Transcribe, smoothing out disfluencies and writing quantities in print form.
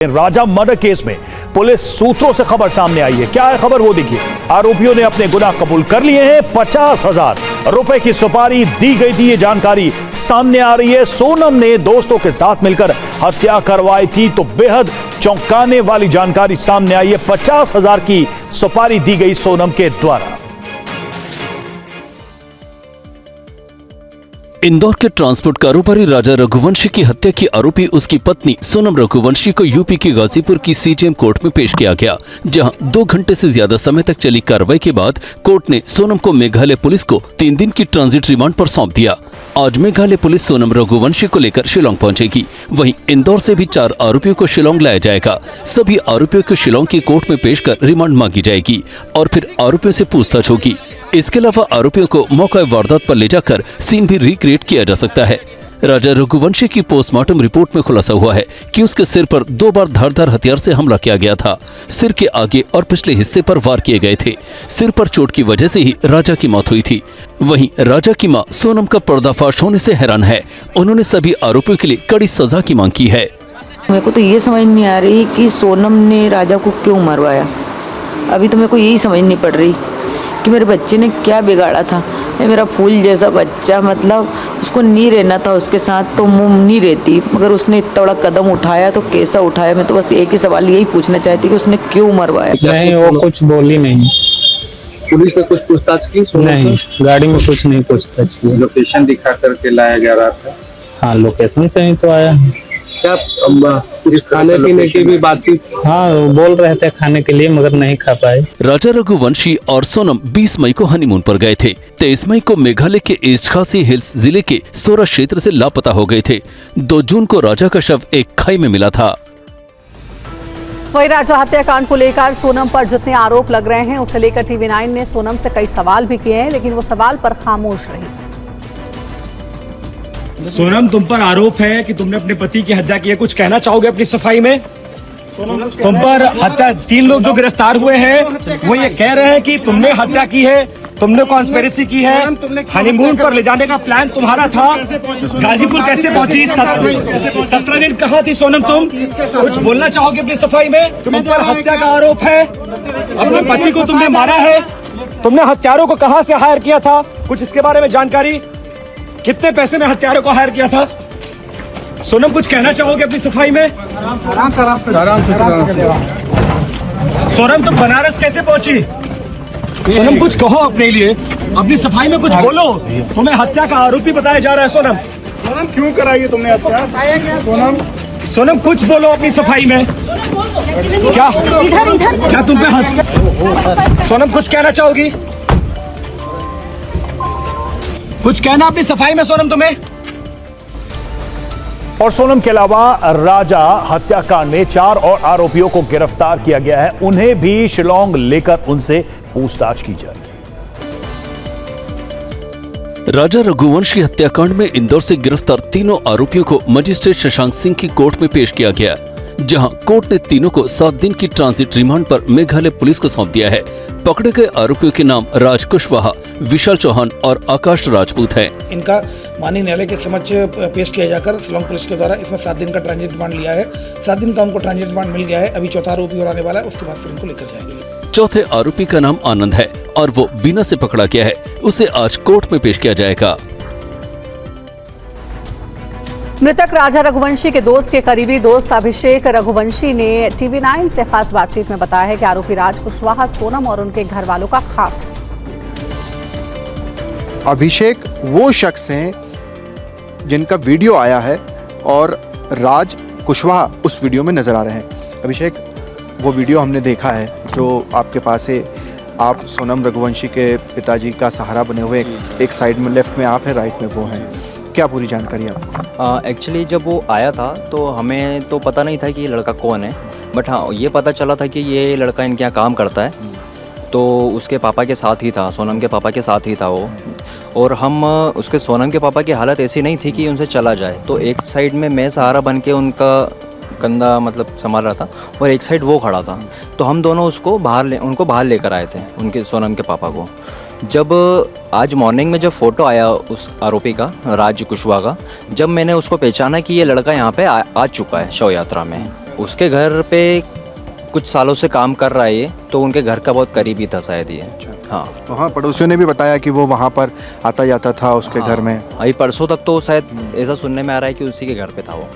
राजा murder case में police सूत्रों से खबर सामने आई है। क्या है खबर वो देखिए। आरोपियों ने अपने गुनाह कबूल कर लिए हैं। 50,000 रुपए की सुपारी दी गई थी, ये जानकारी सामने आ रही है। सोनम ने दोस्तों के साथ मिलकर हत्या करवाई थी, तो बेहद चौंकाने वाली जानकारी सामने आई है। 50,000 की सुपारी दी गई सोनम के द्वारा। इंदौर के ट्रांसपोर्ट कारोबारी राजा रघुवंशी की हत्या की आरोपी उसकी पत्नी सोनम रघुवंशी को यूपी के गाजीपुर की सीजेएम कोर्ट में पेश किया गया, जहां 2 घंटे से ज्यादा समय तक चली कार्रवाई के बाद कोर्ट ने सोनम को मेघालय पुलिस को 3 दिन की ट्रांजिट रिमांड पर सौंप दिया। आज मेघालय पुलिस सोनम रघुवंशी को लेकर शिलोंग पहुंचेगी। वहीं इंदौर से भी 4 आरोपियों को शिलोंग लाया जाएगा। सभी आरोपियों को शिलोंग की कोर्ट में पेश कर रिमांड मांगी जाएगी और फिर आरोपियों से पूछताछ होगी। इसके अलावा आरोपियों को मौका वारदात पर ले जाकर सीन भी रिक्रिएट किया जा सकता है। राजा रघुवंशी की पोस्टमार्टम रिपोर्ट में खुलासा हुआ है कि उसके सिर पर 2 बार धारदार हथियार से हमला किया गया था। सिर के आगे और पिछले हिस्से पर वार किए गए थे। सिर पर चोट की वजह से ही राजा की मौत हुई थी। वहीं राजा की मां सोनम का पर्दाफाश होने से हैरान है। उन्होंने सभी आरोपियों के लिए कड़ी सजा की मांग की है। मेरे को तो ये समझ नहीं आ रही कि सोनम ने राजा को क्यों मरवाया। अभी तो मेरे को यही समझ नहीं पड़ रही कि मेरे बच्चे ने क्या बिगाड़ा था। मेरा फूल जैसा बच्चा, मतलब उसको नहीं रहना था उसके साथ तो मुँह नहीं रहती, मगर उसने इतना बड़ा कदम उठाया तो कैसा उठाया। मैं तो बस एक ही सवाल यही पूछना चाहती कि उसने क्यों मरवाया। नहीं, वो कुछ बोली नहीं। पुलिस ने कुछ पूछताछ की? नहीं, गाड़ी में कुछ नहीं पूछताछ की। लोकेशन दिखा करके लाया जा रहा था। हाँ, लोकेशन से ही तो आया। क्या कुछ खाने पीने की भी बातचीत? हाँ, वो बोल रहे थे खाने के लिए, मगर नहीं खा पाए। राजा रघुवंशी और सोनम 20 मई को हनीमून पर गए थे। 23 मई को मेघालय के ईस्ट खासी हिल्स जिले के सोरा क्षेत्र से लापता हो गए थे। 2 जून को राजा का शव एक खाई में मिला था। वही राजा हत्याकांड को लेकर सोनम पर जितने आरोप लग रहे हैं उसे लेकर TV9 ने सोनम से कई सवाल भी किए हैं, लेकिन वो सवाल पर खामोश रही। सोनम, तुम पर आरोप है कि तुमने अपने पति की हत्या की है, कुछ कहना चाहोगे अपनी सफाई में? तुम पर हत्या 3 लोग जो गिरफ्तार हुए हैं वो ये कह रहे हैं कि तुमने हत्या की है, तुमने कॉन्स्पिरेसी की है। हनीमून पर ले जाने का प्लान तुम्हारा था। गाजीपुर कैसे पहुंची? 17 दिन कहाँ थी सोनम तुम? कुछ बोलना चाहोगे अपनी सफाई में? तुम पर हत्या का आरोप है, अपने पति को तुमने मारा है, तुमने हत्यारों को कहाँ से हायर किया था, कुछ इसके बारे में जानकारी? कितने पैसे में हत्यारों को हायर किया था? सोनम, कुछ कहना चाहोगे अपनी सफाई में? आराम से। सोनम, तुम बनारस कैसे पहुंची? सोनम, कुछ कहो अपने लिए, अपनी सफाई में कुछ बोलो। तुम्हें हत्या का आरोपी बताया जा रहा है। सोनम, क्यों कराई है तुमने हत्या? सोनम, कुछ बोलो अपनी सफाई में। क्या तुम पे हत्या? सोनम, कुछ कहना चाहोगी? कुछ कहना अपनी सफाई में सोनम तुम्हें? और सोनम के अलावा राजा हत्याकांड में 4 और आरोपियों को गिरफ्तार किया गया है। उन्हें भी शिलोंग लेकर उनसे पूछताछ की जाएगी। राजा रघुवंशी हत्याकांड में इंदौर से गिरफ्तार तीनों आरोपियों को मजिस्ट्रेट शशांक सिंह की कोर्ट में पेश किया गया, जहां कोर्ट ने तीनों को 7 दिन की ट्रांजिट रिमांड पर मेघालय पुलिस को सौंप दिया है। पकड़े गए आरोपियों के नाम राज कुशवाहा, विशाल चौहान और आकाश राजपूत हैं। इनका माननीय न्यायालय के समक्ष पेश किया जाकर शिलोंग पुलिस के द्वारा इसमें 7 दिन का ट्रांजिट रिमांड लिया है। 7 दिन का उनको ट्रांजिट रिमांड मिल गया है। अभी 4था आरोपी और आने वाला है, उसके बाद फिर इनको लेकर जाएंगे। चौथे आरोपी का नाम आनंद है और वो बीना से पकड़ा गया है। उसे आज कोर्ट में पेश किया जाएगा। मृतक राजा रघुवंशी के दोस्त के करीबी दोस्त अभिषेक रघुवंशी ने TV9 से खास बातचीत में बताया है कि आरोपी राज कुशवाहा सोनम और उनके घर वालों का खास है। अभिषेक वो शख्स हैं जिनका वीडियो आया है और राज कुशवाहा उस वीडियो में नजर आ रहे हैं। अभिषेक, वो वीडियो हमने देखा है जो आपके पास है। आप सोनम रघुवंशी के पिताजी का सहारा बने हुए, एक साइड में लेफ्ट में आप है, राइट में वो हैं। क्या पूरी जानकारी आप? एक्चुअली जब वो आया था तो हमें तो पता नहीं था कि ये लड़का कौन है, बट हाँ ये पता चला था कि ये लड़का इनके यहाँ काम करता है। तो उसके पापा के साथ ही था, सोनम के पापा के साथ ही था वो। और हम उसके सोनम के पापा की हालत ऐसी नहीं थी कि उनसे चला जाए, तो एक साइड में मैं सहारा बन के उनका कंधा मतलब संभाल रहा था और एक साइड वो खड़ा था। तो हम दोनों उनको बाहर लेकर आए थे, उनके सोनम के पापा को। जब आज मॉर्निंग में जब फ़ोटो आया उस आरोपी का, राज कुशवाहा का, जब मैंने उसको पहचाना कि ये लड़का यहाँ पे आ चुका है शव यात्रा में, उसके घर पे कुछ सालों से काम कर रहा है ये, तो उनके घर का बहुत करीबी था शायद ये। हाँ, वहाँ पड़ोसियों ने भी बताया कि वो वहाँ पर आता जाता था उसके घर में। अभी परसों तक तो शायद ऐसा सुनने में आ रहा है कि उसी के घर पे था वो।